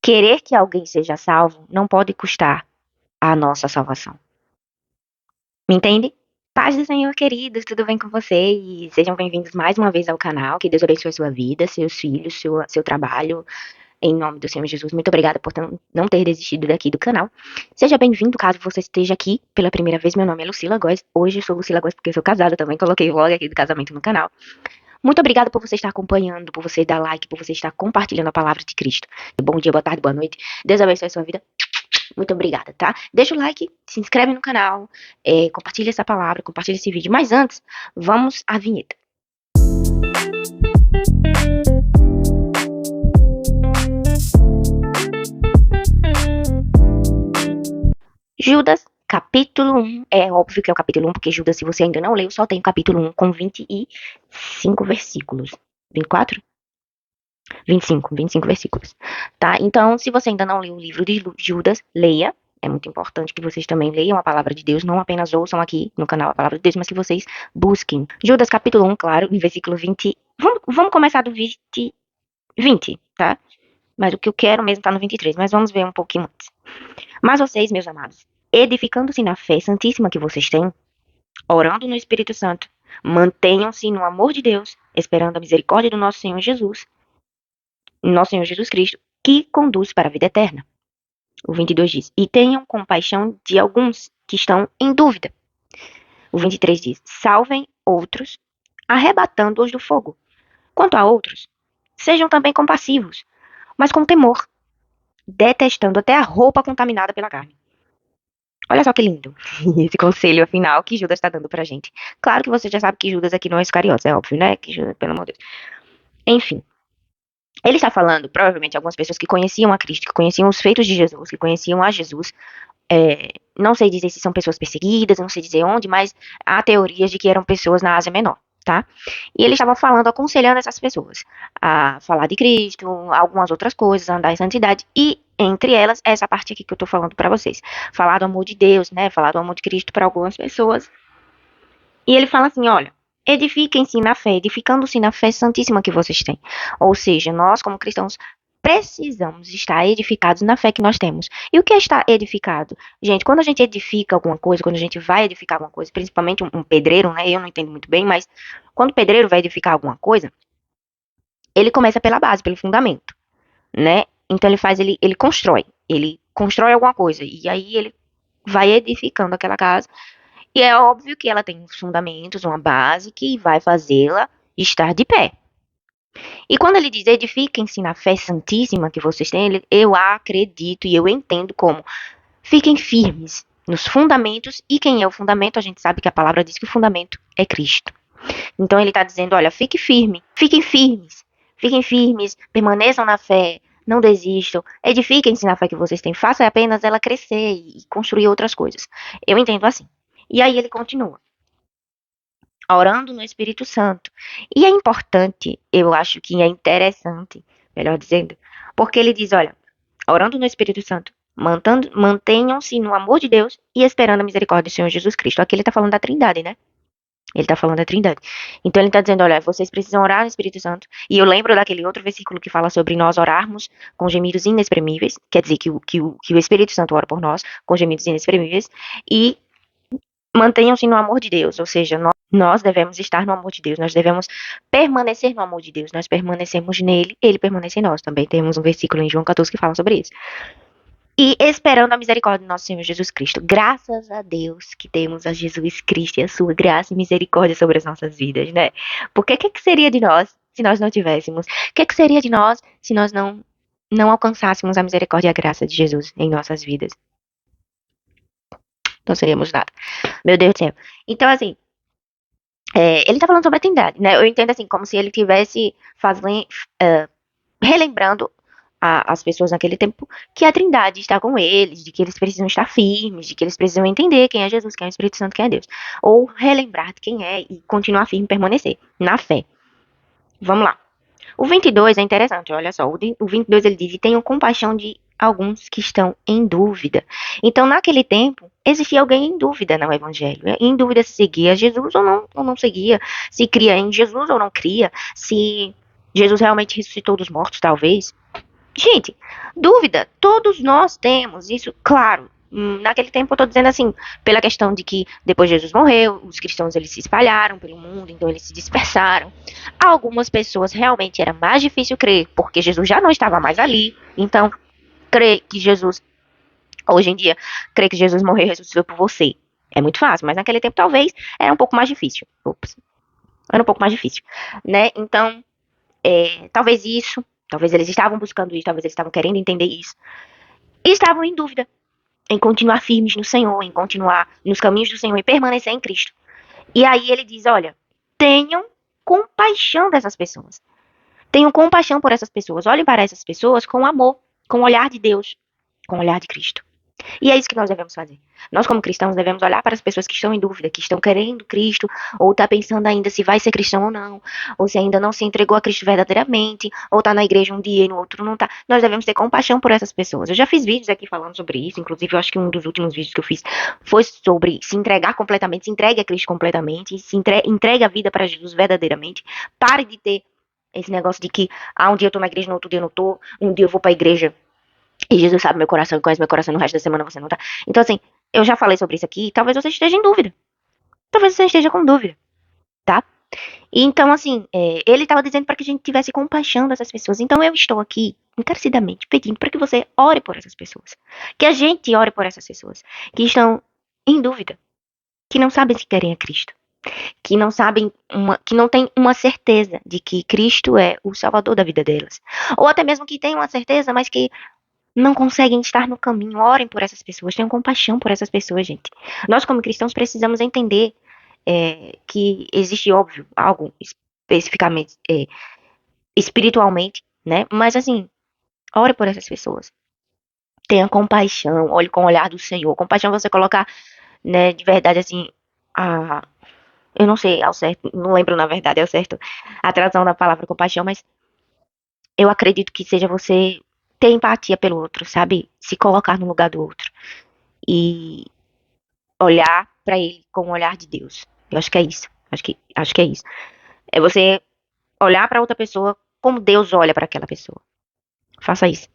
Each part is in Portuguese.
querer que alguém seja salvo não pode custar a nossa salvação. Me entende? Paz do Senhor, queridos, tudo bem com vocês? Sejam bem-vindos mais uma vez ao canal. Que Deus abençoe a sua vida, seus filhos, seu trabalho. Em nome do Senhor Jesus, muito obrigada por não ter desistido daqui do canal. Seja bem-vindo, caso você esteja aqui pela primeira vez. Meu nome é Lucila Góes. Hoje eu sou Lucila Góes porque eu sou casada também. Coloquei o vlog aqui do casamento no canal. Muito obrigada por você estar acompanhando, por você dar like, por você estar compartilhando a palavra de Cristo. Bom dia, boa tarde, boa noite. Deus abençoe a sua vida. Muito obrigada, tá? Deixa o like, se inscreve no canal, compartilha essa palavra, compartilha esse vídeo. Mas antes, vamos à vinheta. Judas, capítulo 1. É óbvio que é o capítulo 1, porque Judas, se você ainda não leu, só tem o capítulo 1 com 25 versículos. 24? 25 versículos, tá? Então, se você ainda não leu o livro de Judas, leia. É muito importante que vocês também leiam a palavra de Deus, não apenas ouçam aqui no canal a palavra de Deus, mas que vocês busquem. Judas, capítulo 1, claro, no versículo 20. Vamos começar do 20, tá? Mas o que eu quero mesmo tá no 23, mas vamos ver um pouquinho antes. Mas vocês, meus amados, edificando-se na fé santíssima que vocês têm, orando no Espírito Santo, mantenham-se no amor de Deus, esperando a misericórdia do nosso Senhor Jesus Cristo, que conduz para a vida eterna. O 22 diz, e tenham compaixão de alguns que estão em dúvida. O 23 diz, salvem outros, arrebatando-os do fogo. Quanto a outros, sejam também compassivos, mas com temor, detestando até a roupa contaminada pela carne. Olha só que lindo esse conselho final que Judas está dando pra gente. Claro que você já sabe que Judas aqui não é Iscariotes, é óbvio, né? Que Judas, pelo amor de Deus. Enfim, ele está falando, provavelmente, algumas pessoas que conheciam a Cristo, que conheciam os feitos de Jesus, que conheciam a Jesus. Não sei dizer se são pessoas perseguidas, não sei dizer onde, mas há teorias de que eram pessoas na Ásia Menor, tá? E ele estava falando, aconselhando essas pessoas a falar de Cristo, algumas outras coisas, a andar em santidade, e entre elas, essa parte aqui que eu tô falando pra vocês. Falar do amor de Deus, né? Falar do amor de Cristo para algumas pessoas. E ele fala assim, olha, edifiquem-se na fé, edificando-se na fé santíssima que vocês têm. Ou seja, nós como cristãos precisamos estar edificados na fé que nós temos. E o que é estar edificado? Gente, quando a gente edifica alguma coisa, quando a gente vai edificar alguma coisa, principalmente um pedreiro, né? Eu não entendo muito bem, mas quando o pedreiro vai edificar alguma coisa, ele começa pela base, pelo fundamento, né? Então ele constrói alguma coisa, e aí ele vai edificando aquela casa, e é óbvio que ela tem uns fundamentos, uma base que vai fazê-la estar de pé. E quando ele diz edifiquem-se na fé santíssima que vocês têm, eu acredito e eu entendo como fiquem firmes nos fundamentos, e quem é o fundamento? A gente sabe que a palavra diz que o fundamento é Cristo. Então ele está dizendo, olha, fiquem firmes, permaneçam na fé, não desistam, edifiquem-se na fé que vocês têm, façam apenas ela crescer e construir outras coisas. Eu entendo assim. E aí ele continua, orando no Espírito Santo. E é importante, eu acho que é interessante, melhor dizendo, porque ele diz, olha, orando no Espírito Santo, mantenham-se no amor de Deus e esperando a misericórdia do Senhor Jesus Cristo. Aqui ele está falando da Trindade, né? Ele está falando da Trindade. Então ele está dizendo, olha, vocês precisam orar no Espírito Santo. E eu lembro daquele outro versículo que fala sobre nós orarmos com gemidos inexprimíveis. Quer dizer, que o Espírito Santo ora por nós com gemidos inexprimíveis. E mantenham-se no amor de Deus. Ou seja, nós devemos estar no amor de Deus. Nós devemos permanecer no amor de Deus. Nós permanecemos nele, ele permanece em nós. Também temos um versículo em João 14 que fala sobre isso. E esperando a misericórdia do nosso Senhor Jesus Cristo. Graças a Deus que temos a Jesus Cristo e a sua graça e misericórdia sobre as nossas vidas, né? Porque o que seria de nós se nós não tivéssemos? O que seria de nós se nós não alcançássemos a misericórdia e a graça de Jesus em nossas vidas? Não seríamos nada. Meu Deus do céu. Então, assim, ele tá falando sobre a Trindade, né? Eu entendo assim, como se ele tivesse relembrando as pessoas naquele tempo que a Trindade está com eles, de que eles precisam estar firmes, de que eles precisam entender quem é Jesus, quem é o Espírito Santo, quem é Deus. Ou relembrar de quem é e continuar firme, permanecer na fé. Vamos lá. O 22 é interessante, olha só. O 22 ele diz, e tenham compaixão de alguns que estão em dúvida. Então, naquele tempo, existia alguém em dúvida no Evangelho. Em dúvida se seguia Jesus ou não seguia. Se cria em Jesus ou não cria. Se Jesus realmente ressuscitou dos mortos, talvez. Gente, dúvida, todos nós temos isso, claro. Naquele tempo eu tô dizendo assim, pela questão de que depois Jesus morreu, os cristãos eles se espalharam pelo mundo, então eles se dispersaram. Algumas pessoas realmente era mais difícil crer, porque Jesus já não estava mais ali. Então, crer que Jesus, hoje em dia, crer que Jesus morreu e ressuscitou por você é muito fácil, mas naquele tempo talvez era um pouco mais difícil. Ops, era um pouco mais difícil, né? Então, talvez isso, talvez eles estavam buscando isso, talvez eles estavam querendo entender isso. E estavam em dúvida em continuar firmes no Senhor, em continuar nos caminhos do Senhor e permanecer em Cristo. E aí ele diz: olha, tenham compaixão dessas pessoas. Tenham compaixão por essas pessoas. Olhem para essas pessoas com amor, com o olhar de Deus, com o olhar de Cristo. E é isso que nós devemos fazer. Nós, como cristãos, devemos olhar para as pessoas que estão em dúvida, que estão querendo Cristo, ou está pensando ainda se vai ser cristão ou não, ou se ainda não se entregou a Cristo verdadeiramente, ou está na igreja um dia e no outro não está. Nós devemos ter compaixão por essas pessoas. Eu já fiz vídeos aqui falando sobre isso, inclusive eu acho que um dos últimos vídeos que eu fiz foi sobre se entregar completamente, se entregue a Cristo completamente, entregue a vida para Jesus verdadeiramente. Pare de ter esse negócio de que, um dia eu tô na igreja, no outro dia eu não tô, um dia eu vou pra igreja e Jesus sabe meu coração, conhece meu coração, no resto da semana você não tá. Então, assim, eu já falei sobre isso aqui, talvez você esteja em dúvida. Talvez você esteja com dúvida, tá? E então, assim, ele estava dizendo para que a gente tivesse compaixão dessas pessoas. Então, eu estou aqui, encarecidamente, pedindo para que você ore por essas pessoas. Que a gente ore por essas pessoas que estão em dúvida, que não sabem se querem a Cristo, que não sabem, que não têm uma certeza de que Cristo é o Salvador da vida delas. Ou até mesmo que tenham uma certeza, mas que não conseguem estar no caminho. Orem por essas pessoas, tenham compaixão por essas pessoas, gente. Nós, como cristãos, precisamos entender que existe, óbvio, algo especificamente, espiritualmente, né? Mas, assim, ore por essas pessoas. Tenha compaixão, olhe com o olhar do Senhor. Compaixão é você colocar, né, de verdade, assim, a... Eu não sei ao certo, não lembro na verdade ao certo a tradução da palavra compaixão, mas eu acredito que seja você ter empatia pelo outro, sabe? Se colocar no lugar do outro. E olhar para ele com o olhar de Deus. Eu acho que é isso. Acho que é isso. É você olhar para outra pessoa como Deus olha para aquela pessoa. Faça isso.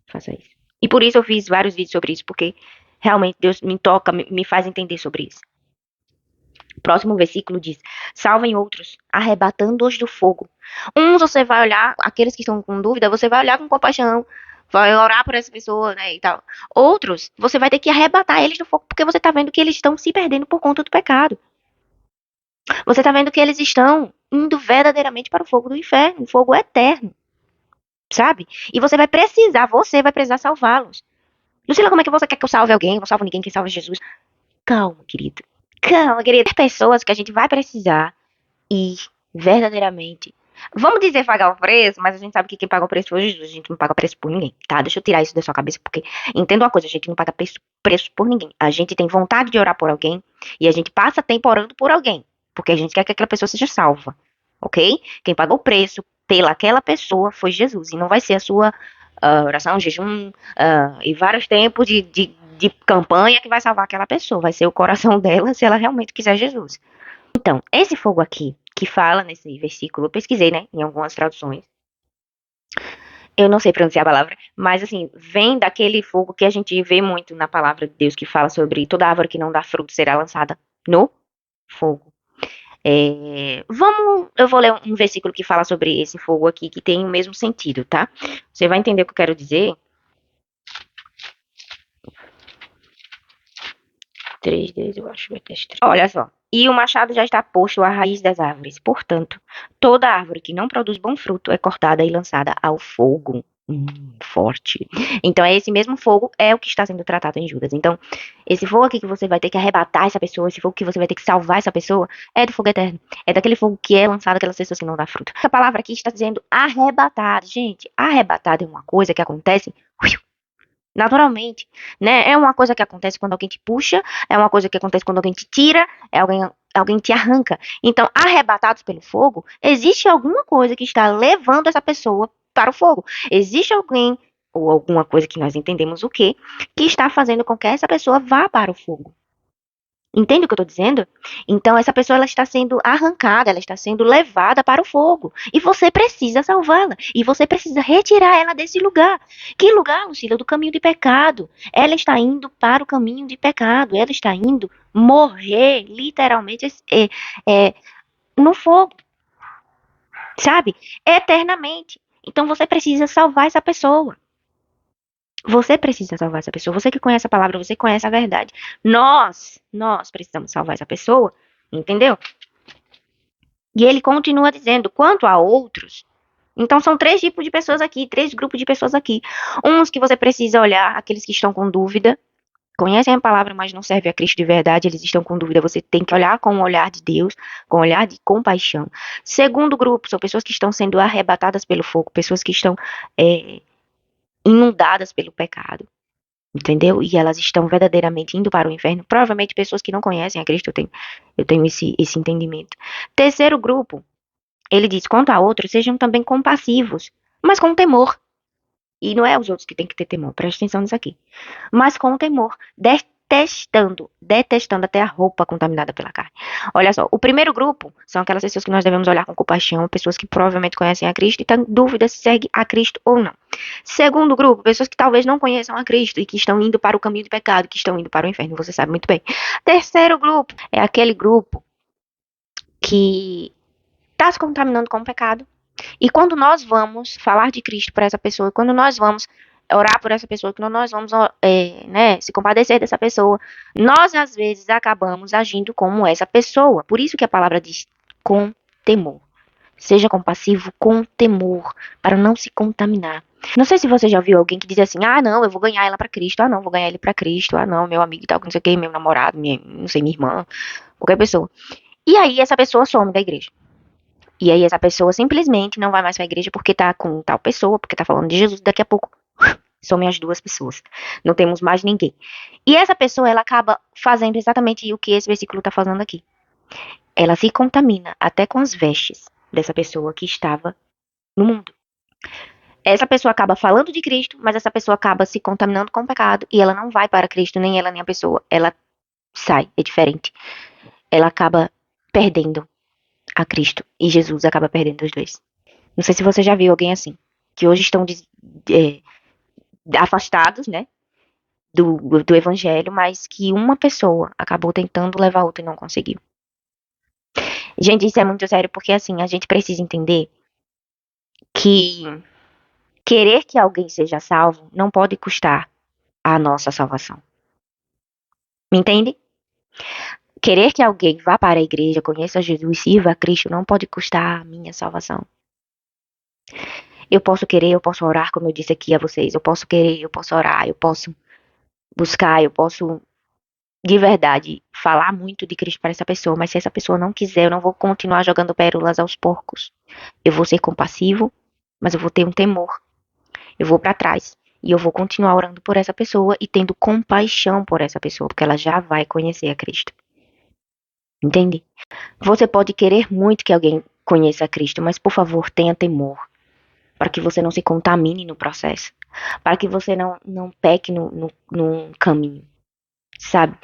Faça isso. E por isso eu fiz vários vídeos sobre isso, porque realmente Deus me toca, me faz entender sobre isso. O próximo versículo diz: salvem outros, arrebatando-os do fogo. Uns você vai olhar, aqueles que estão com dúvida, você vai olhar com compaixão, vai orar por essa pessoa, né, e tal. Outros, você vai ter que arrebatar eles do fogo, porque você tá vendo que eles estão se perdendo por conta do pecado. Você tá vendo que eles estão indo verdadeiramente para o fogo do inferno, o fogo eterno, sabe? E você vai precisar salvá-los. Lucila, como é que você quer que eu salve alguém? Eu não salvo ninguém, quem salva é Jesus. Calma, querido. Calma, querida. Tem pessoas que a gente vai precisar ir verdadeiramente. Vamos dizer pagar o preço, mas a gente sabe que quem paga o preço foi Jesus. A gente não paga preço por ninguém, tá? Deixa eu tirar isso da sua cabeça, porque entenda uma coisa, a gente não paga preço por ninguém. A gente tem vontade de orar por alguém e a gente passa tempo orando por alguém, porque a gente quer que aquela pessoa seja salva, ok? Quem pagou o preço pelaquela pessoa foi Jesus, e não vai ser a sua oração, jejum e vários tempos de campanha que vai salvar aquela pessoa. Vai ser o coração dela se ela realmente quiser Jesus. Então, esse fogo aqui, que fala nesse versículo, eu pesquisei, né, em algumas traduções. Eu não sei pronunciar a palavra, mas assim, vem daquele fogo que a gente vê muito na palavra de Deus, que fala sobre toda árvore que não dá fruto será lançada no fogo. Eu vou ler um versículo que fala sobre esse fogo aqui, que tem o mesmo sentido, tá? Você vai entender o que eu quero dizer. 3 eu acho que vai ter 3. Olha só. E o machado já está posto à raiz das árvores. Portanto, toda árvore que não produz bom fruto é cortada e lançada ao fogo. Forte. Então, é esse mesmo fogo é o que está sendo tratado em Judas. Então, esse fogo aqui que você vai ter que arrebatar essa pessoa, esse fogo que você vai ter que salvar essa pessoa, é do fogo eterno. É daquele fogo que é lançado aquelas pessoas que não dá fruto. Essa palavra aqui está dizendo arrebatar. Gente, arrebatar é uma coisa que acontece naturalmente, né? É uma coisa que acontece quando alguém te puxa, é uma coisa que acontece quando alguém te tira, alguém te arranca. Então, arrebatados pelo fogo, existe alguma coisa que está levando essa pessoa para o fogo. Existe alguém, ou alguma coisa que nós entendemos o que está fazendo com que essa pessoa vá para o fogo. Entende o que eu estou dizendo? Então, essa pessoa ela está sendo arrancada, ela está sendo levada para o fogo. E você precisa salvá-la. E você precisa retirar ela desse lugar. Que lugar, Lucila? Do caminho de pecado. Ela está indo para o caminho de pecado. Ela está indo morrer, literalmente, é, no fogo. Sabe? Eternamente. Então, você precisa salvar essa pessoa. Você precisa salvar essa pessoa. Você que conhece a palavra, você conhece a verdade. Nós precisamos salvar essa pessoa, entendeu? E ele continua dizendo, quanto a outros, então são três tipos de pessoas aqui, três grupos de pessoas aqui. Uns que você precisa olhar, aqueles que estão com dúvida, conhecem a palavra, mas não servem a Cristo de verdade, eles estão com dúvida, você tem que olhar com o olhar de Deus, com o olhar de compaixão. Segundo grupo, são pessoas que estão sendo arrebatadas pelo fogo, pessoas que estão inundadas pelo pecado. Entendeu? E elas estão verdadeiramente indo para o inferno. Provavelmente pessoas que não conhecem a Cristo, eu tenho esse entendimento. Terceiro grupo, ele diz, quanto a outros, sejam também compassivos, mas com temor. E não é os outros que têm que ter temor, presta atenção nisso aqui. Mas com temor, detestando até a roupa contaminada pela carne. Olha só, o primeiro grupo são aquelas pessoas que nós devemos olhar com compaixão, pessoas que provavelmente conhecem a Cristo e estão em dúvida se segue a Cristo ou não. Segundo grupo, pessoas que talvez não conheçam a Cristo e que estão indo para o caminho do pecado, que estão indo para o inferno, você sabe muito bem. Terceiro grupo é aquele grupo que está se contaminando com o pecado. E quando nós vamos falar de Cristo para essa pessoa, quando nós vamos orar por essa pessoa, quando nós vamos se compadecer dessa pessoa, nós às vezes acabamos agindo como essa pessoa. Por isso que a palavra diz com temor. Seja compassivo com temor, para não se contaminar. Não sei se você já viu alguém que diz assim, ah, não, eu vou ganhar ela para Cristo, ah, não, vou ganhar ele para Cristo, ah, não, meu amigo e tal, não sei o que, meu namorado, não sei, minha irmã, qualquer pessoa. E aí essa pessoa some da igreja. E aí essa pessoa simplesmente não vai mais pra igreja porque tá com tal pessoa, porque tá falando de Jesus, daqui a pouco somem as duas pessoas. Não temos mais ninguém. E essa pessoa, ela acaba fazendo exatamente o que esse versículo tá falando aqui. Ela se contamina até com as vestes dessa pessoa que estava no mundo. Essa pessoa acaba falando de Cristo, mas essa pessoa acaba se contaminando com o pecado e ela não vai para Cristo, nem ela nem a pessoa. Ela sai, é diferente. Ela acaba perdendo a Cristo e Jesus acaba perdendo os dois. Não sei se você já viu alguém assim, que hoje estão afastados, né, do evangelho, mas que uma pessoa acabou tentando levar a outra e não conseguiu. Gente, isso é muito sério, porque assim, a gente precisa entender que querer que alguém seja salvo não pode custar a nossa salvação. Me entende? Querer que alguém vá para a igreja, conheça Jesus, sirva a Cristo, não pode custar a minha salvação. Eu posso querer, eu posso orar, como eu disse aqui a vocês. Eu posso querer, eu posso orar, eu posso buscar, eu posso de verdade falar muito de Cristo para essa pessoa, mas se essa pessoa não quiser, eu não vou continuar jogando pérolas aos porcos. Eu vou ser compassivo, mas eu vou ter um temor. Eu vou para trás e eu vou continuar orando por essa pessoa e tendo compaixão por essa pessoa, porque ela já vai conhecer a Cristo. Entende? Você pode querer muito que alguém conheça a Cristo, mas por favor, tenha temor, para que você não se contamine no processo, para que você não peque no caminho, sabe?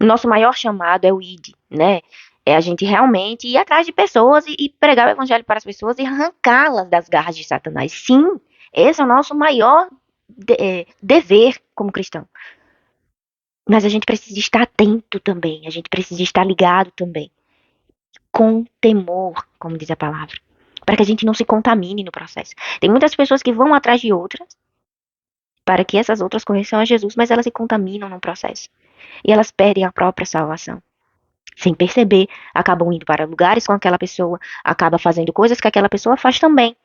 O nosso maior chamado é o ID, né? É a gente realmente ir atrás de pessoas e pregar o evangelho para as pessoas e arrancá-las das garras de Satanás. Sim, esse é o nosso maior dever como cristão. Mas a gente precisa estar atento também, a gente precisa estar ligado também, com temor, como diz a palavra, para que a gente não se contamine no processo. Tem muitas pessoas que vão atrás de outras, para que essas outras conheçam a Jesus, mas elas se contaminam no processo. E elas perdem a própria salvação. Sem perceber, acabam indo para lugares com aquela pessoa, acaba fazendo coisas que aquela pessoa faz também.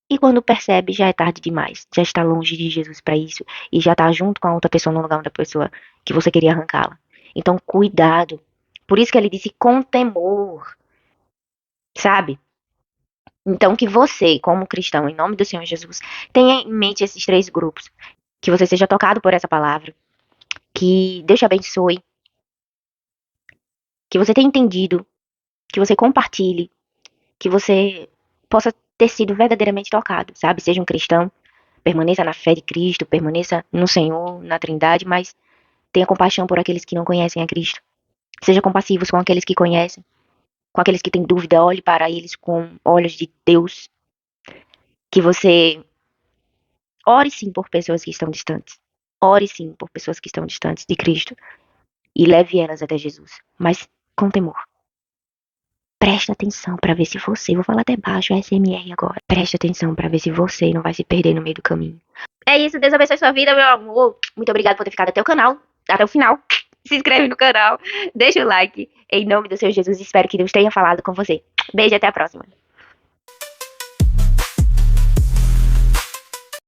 E quando percebe, já é tarde demais. Já está longe de Jesus para isso. E já está junto com a outra pessoa no lugar da pessoa que você queria arrancá-la. Então, cuidado. Por isso que ele disse com temor. Sabe? Então, que você, como cristão, em nome do Senhor Jesus, tenha em mente esses três grupos. Que você seja tocado por essa palavra. Que Deus te abençoe. Que você tenha entendido. Que você compartilhe. Que você possa ter sido verdadeiramente tocado, sabe? Seja um cristão, permaneça na fé de Cristo, permaneça no Senhor, na Trindade, mas tenha compaixão por aqueles que não conhecem a Cristo, Seja compassivos com aqueles que conhecem, com aqueles que têm dúvida, olhe para eles com olhos de Deus. Que você ore sim por pessoas que estão distantes. Ore sim por pessoas que estão distantes de Cristo e leve elas até Jesus, mas com temor. Presta atenção para ver se você, vou falar até baixo, SMR agora. Presta atenção para ver se você não vai se perder no meio do caminho. É isso, Deus abençoe sua vida, meu amor. Muito obrigado por ter ficado até o canal, até o final. Se inscreve no canal, deixa o like. Em nome do Senhor Jesus, espero que Deus tenha falado com você. Beijo e até a próxima.